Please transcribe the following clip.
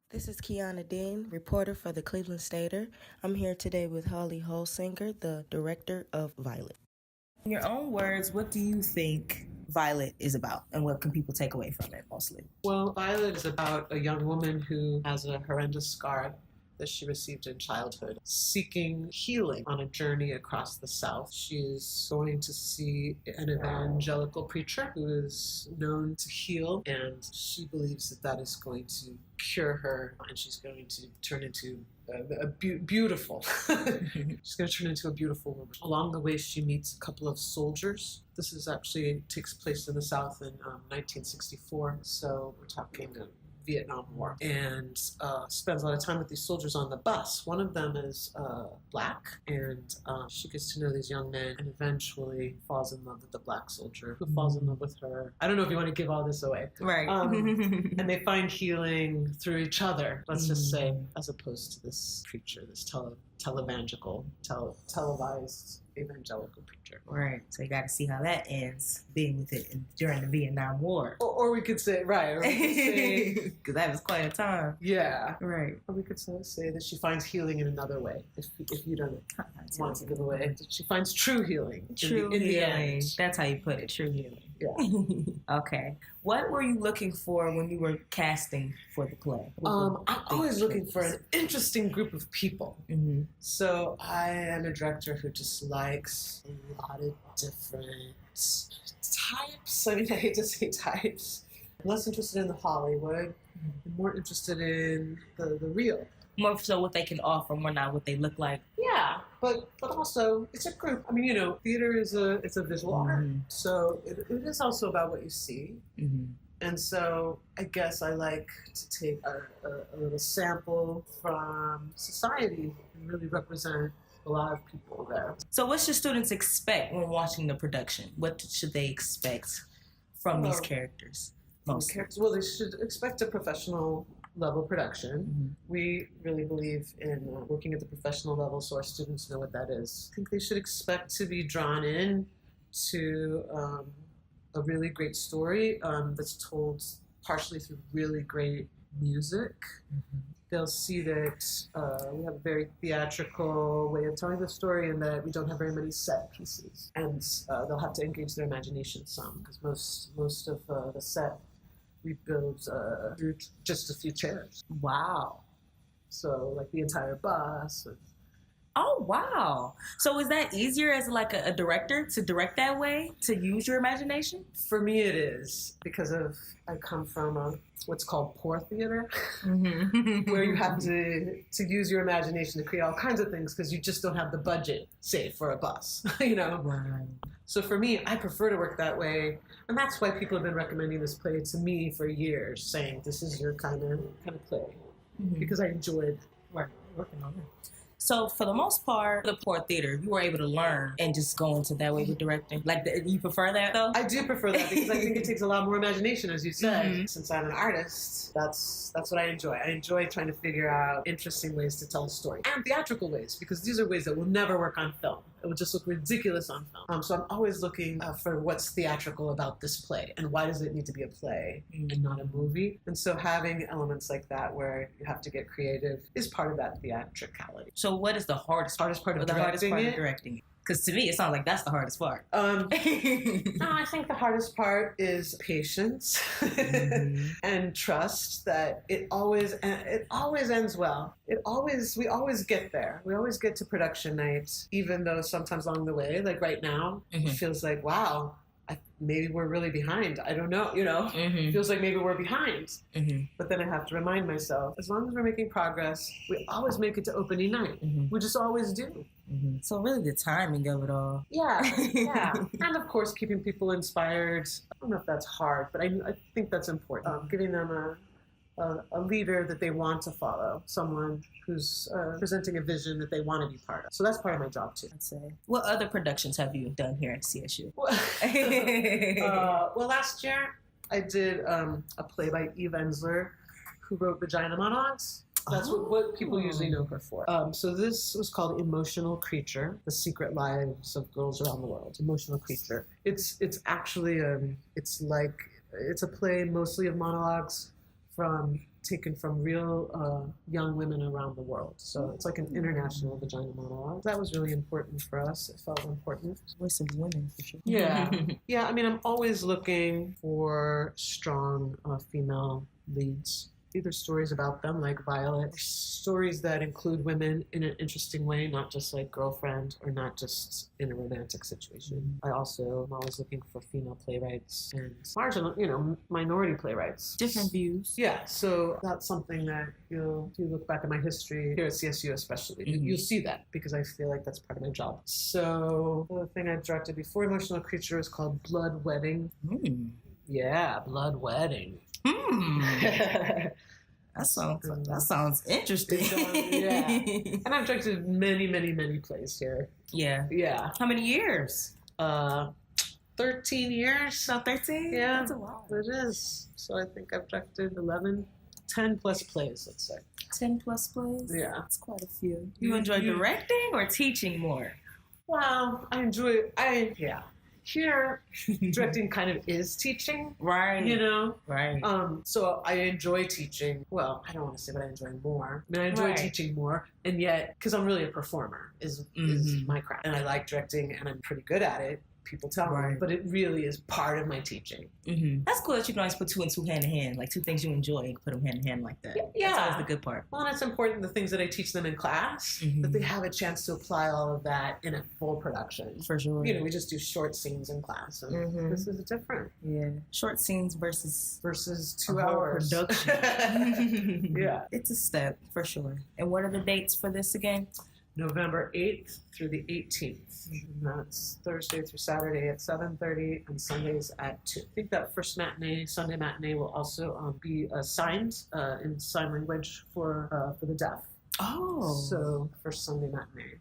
This is Kiana Dean, reporter for the Cleveland Stater. I'm here today with Holsinger, the director of Violet. In your own words, what do you think Violet is about, and what can people take away from it mostly? Well, Violet is about a young woman who has a horrendous scar that she received in childhood, seeking healing on a journey across the South. She is going to see an evangelical preacher who is known to heal, and she believes that that is going to cure her, and she's going to turn into beautiful. She's going to turn into a beautiful woman. Along the way, she meets a couple of soldiers. This is actually takes place in the South in 1964, so we're talking Vietnam War, and spends a lot of time with these soldiers on the bus. One of them is black, and she gets to know these young men and eventually falls in love with the black soldier who falls in love with her. I don't know if you want to give all this away. Right. And they find healing through each other, let's just say, as opposed to this preacher, this televised evangelical preacher. Right. So you got to see how that ends, being with it during the Vietnam War. Or we could say, right, because that was quite a time. Yeah. Right. Or we could say that she finds healing in another way, if you don't want to give away. She finds true healing. True in the healing. end. That's how you put it, true healing. Yeah. Okay. What were you looking for when you were casting for the play? I'm always looking for an interesting group of people. Mm-hmm. So I am a director who just likes a lot of different types. I mean, I hate to say types. I'm less interested in the Hollywood. I'm more interested in the real. More so what they can offer, more not what they look like. Yeah, but also it's a group. I mean, theater is a visual art, so it is also about what you see. Mm-hmm. And so I guess I like to take a little sample from society and really represent a lot of people there. So what should students expect when watching the production? What should they expect from these characters? Well, they should expect a professional level production. Mm-hmm. We really believe in working at the professional level, so our students know what that is. I think they should expect to be drawn in to a really great story that's told partially through really great music. Mm-hmm. They'll see that we have a very theatrical way of telling the story, and that we don't have very many set pieces. And they'll have to engage their imagination some, because most of the set we build through just a few chairs. Wow. So like the entire bus. Oh, wow. So is that easier as like a director to direct that way, to use your imagination? For me it is, because I come from what's called poor theater, where you have to use your imagination to create all kinds of things because you just don't have the budget, say, for a bus, Right. So for me, I prefer to work that way, and that's why people have been recommending this play to me for years, saying this is your kind of play, because I enjoyed working on it. So for the most part, the poor theater, you were able to learn and just go into that way with directing. Like, you prefer that though? I do prefer that because I think it takes a lot more imagination, as you said. Since I'm an artist, that's what I enjoy. I enjoy trying to figure out interesting ways to tell a story, and theatrical ways, because these are ways that will never work on film. It would just look ridiculous on film. So I'm always looking for what's theatrical about this play, and why does it need to be a play and not a movie? And so having elements like that where you have to get creative is part of that theatricality. So what is the hardest part of directing it? Because to me, it sounds like that's the hardest part. No, I think the hardest part is patience and trust that it always ends well. We always get there. We always get to production night, even though sometimes along the way, like right now, it feels like, wow, maybe we're really behind. I don't know, It feels like maybe we're behind. But then I have to remind myself, as long as we're making progress, we always make it to opening night. We just always do. So really the timing of it all. Yeah. And of course, keeping people inspired. I don't know if that's hard, but I think that's important. Giving them a leader that they want to follow, someone who's presenting a vision that they want to be part of. So that's part of my job too. I'd say. What other productions have you done here at CSU? Well, last year I did a play by Eve Ensler, who wrote Vagina Monologues. That's what people usually know her for. So this was called Emotional Creature: The Secret Lives of Girls Around the World. Emotional Creature. It's actually it's a play mostly of monologues from taken from real young women around the world. So it's like an international vagina monologue. That was really important for us. It felt important. Voice of women, for sure. Yeah. Yeah, I mean, I'm always looking for strong female leads. Either stories about them, like Violet, or stories that include women in an interesting way, not just like girlfriend or not just in a romantic situation. I also am always looking for female playwrights and marginal, minority playwrights. Different views. Yeah, so that's something that if you look back at my history here at CSU especially, you'll see that because I feel like that's part of my job. So the thing I directed before Emotional Creature is called Blood Wedding. Yeah, Blood Wedding. That sounds interesting. Yeah. And I've directed many, many, many plays here. Yeah. How many years? 13 years. About 13? Yeah. That's a lot. It is. So I think I've directed 10 plus plays, let's say. 10 plus plays? Yeah. That's quite a few. You enjoy directing or teaching more? Well, Here, directing kind of is teaching. Right. Right. So I enjoy teaching. Well, I don't want to say what I enjoy more. I mean, I enjoy teaching more. And yet, because I'm really a performer, is my craft. And I like directing, and I'm pretty good at it. People tell me, but it really is part of my teaching. That's cool that you can always put two and two hand in hand, like two things you enjoy, you can put them hand in hand like that. Yeah. That's always the good part. Well, and it's important, the things that I teach them in class, that they have a chance to apply all of that in a full production. For sure. We just do short scenes in class, and this is different. Yeah. Short scenes versus 2 hours. Production. Yeah. It's a step, for sure. And what are the dates for this again? November 8th through the 18th. And that's Thursday through Saturday at 7:30 and Sundays at 2. I think that first Sunday matinee will also be signed in sign language for the deaf. Oh. So first Sunday matinee.